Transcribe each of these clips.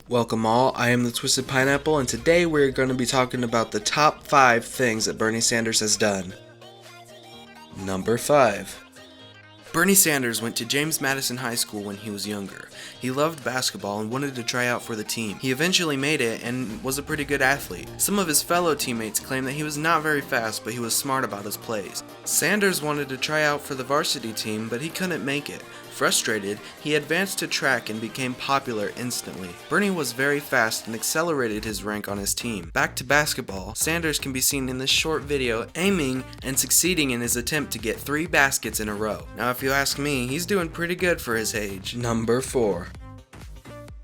Welcome all, I am the Twisted Pineapple, and today we're going to be talking about the top 5 things that Bernie Sanders has done. Number 5. Bernie Sanders went to James Madison High School when he was younger. He loved basketball and wanted to try out for the team. He eventually made it and was a pretty good athlete. Some of his fellow teammates claim that he was not very fast, but he was smart about his plays. Sanders wanted to try out for the varsity team, but he couldn't make it. Frustrated, he advanced to track and became popular instantly. Bernie was very fast and accelerated his rank on his team. Back to basketball, Sanders can be seen in this short video aiming and succeeding in his attempt to get 3 baskets in a row. Now if you ask me, he's doing pretty good for his age. Number 4.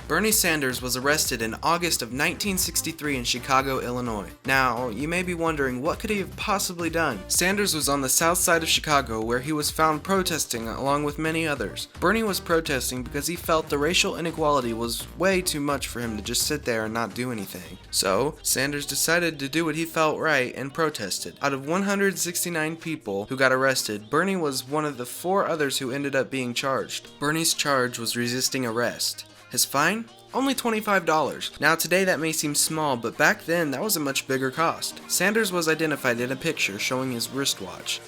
Bernie Sanders was arrested in August of 1963 in Chicago, Illinois. Now, you may be wondering, what could he have possibly done? Sanders was on the south side of Chicago where he was found protesting along with many others. Bernie was protesting because he felt the racial inequality was way too much for him to just sit there and not do anything. So, Sanders decided to do what he felt right and protested. Out of 169 people who got arrested, Bernie was one of the 4 others who ended up being charged. Bernie's charge was resisting arrest. His fine? Only $25. Now today that may seem small, but back then that was a much bigger cost. Sanders was identified in a picture showing his wristwatch.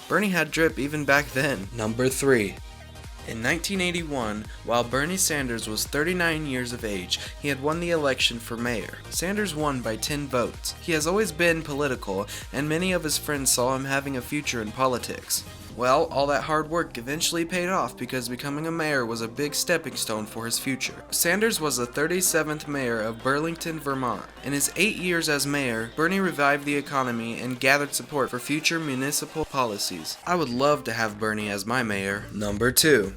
Bernie had drip even back then. Number 3. In 1981, while Bernie Sanders was 39 years of age, he had won the election for mayor. Sanders won by 10 votes. He has always been political, and many of his friends saw him having a future in politics. Well, all that hard work eventually paid off because becoming a mayor was a big stepping stone for his future. Sanders was the 37th mayor of Burlington, Vermont. In his 8 years as mayor, Bernie revived the economy and gathered support for future municipal policies. I would love to have Bernie as my mayor. Number 2.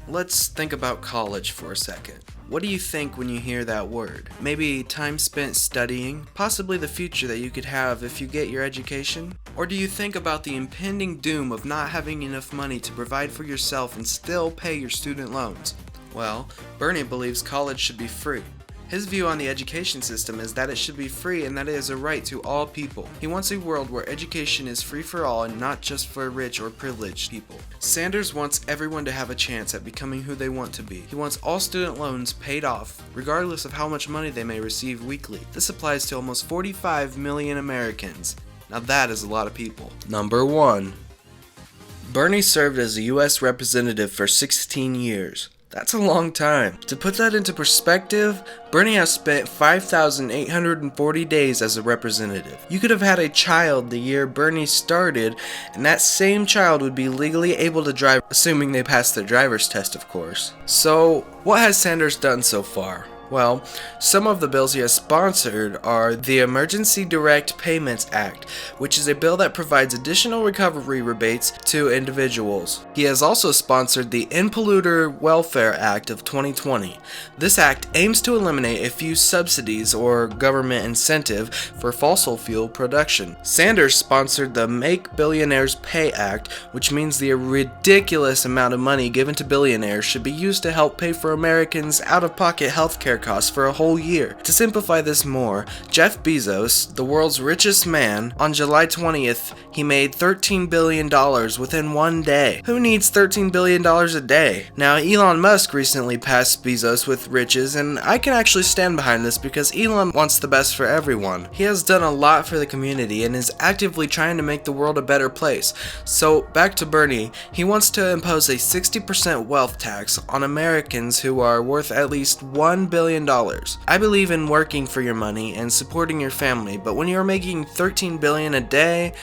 Let's think about college for a second. What do you think when you hear that word? Maybe time spent studying? Possibly the future that you could have if you get your education? Or do you think about the impending doom of not having enough money to provide for yourself and still pay your student loans? Well, Bernie believes college should be free. His view on the education system is that it should be free and that it is a right to all people. He wants a world where education is free for all and not just for rich or privileged people. Sanders wants everyone to have a chance at becoming who they want to be. He wants all student loans paid off, regardless of how much money they may receive weekly. This applies to almost 45 million Americans. Now that is a lot of people. Number 1. Bernie served as a U.S. representative for 16 years. That's a long time. To put that into perspective, Bernie has spent 5,840 days as a representative. You could have had a child the year Bernie started, and that same child would be legally able to drive, assuming they pass their driver's test, of course. So, what has Sanders done so far? Well, some of the bills he has sponsored are the Emergency Direct Payments Act, which is a bill that provides additional recovery rebates to individuals. He has also sponsored the In Polluter Welfare Act of 2020. This act aims to eliminate a few subsidies or government incentive for fossil fuel production. Sanders sponsored the Make Billionaires Pay Act, which means the ridiculous amount of money given to billionaires should be used to help pay for Americans' out-of-pocket healthcare costs for a whole year. To simplify this more, Jeff Bezos, the world's richest man, on July 20th, he made $13 billion within one day. Who needs $13 billion a day? Now, Elon Musk recently passed Bezos with riches, and I can actually stand behind this because Elon wants the best for everyone. He has done a lot for the community and is actively trying to make the world a better place. So, back to Bernie, he wants to impose a 60% wealth tax on Americans who are worth at least $1 billion. I believe in working for your money and supporting your family, but when you're making $13 billion a day,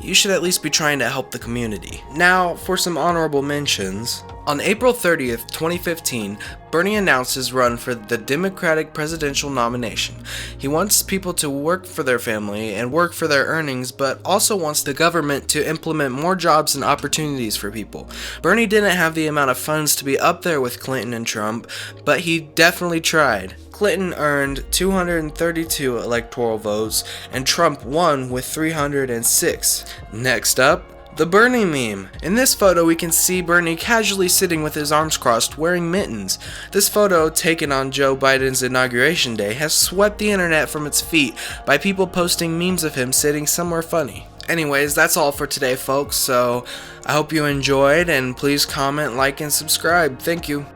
you should at least be trying to help the community. Now, for some honorable mentions. On April 30th, 2015, Bernie announced his run for the Democratic presidential nomination. He wants people to work for their family and work for their earnings, but also wants the government to implement more jobs and opportunities for people. Bernie didn't have the amount of funds to be up there with Clinton and Trump, but he definitely tried. Clinton earned 232 electoral votes, and Trump won with 306. Next up, the Bernie meme. In this photo, we can see Bernie casually sitting with his arms crossed, wearing mittens. This photo, taken on Joe Biden's inauguration day, has swept the internet from its feet by people posting memes of him sitting somewhere funny. Anyways, that's all for today, folks, so I hope you enjoyed, and please comment, like, and subscribe. Thank you.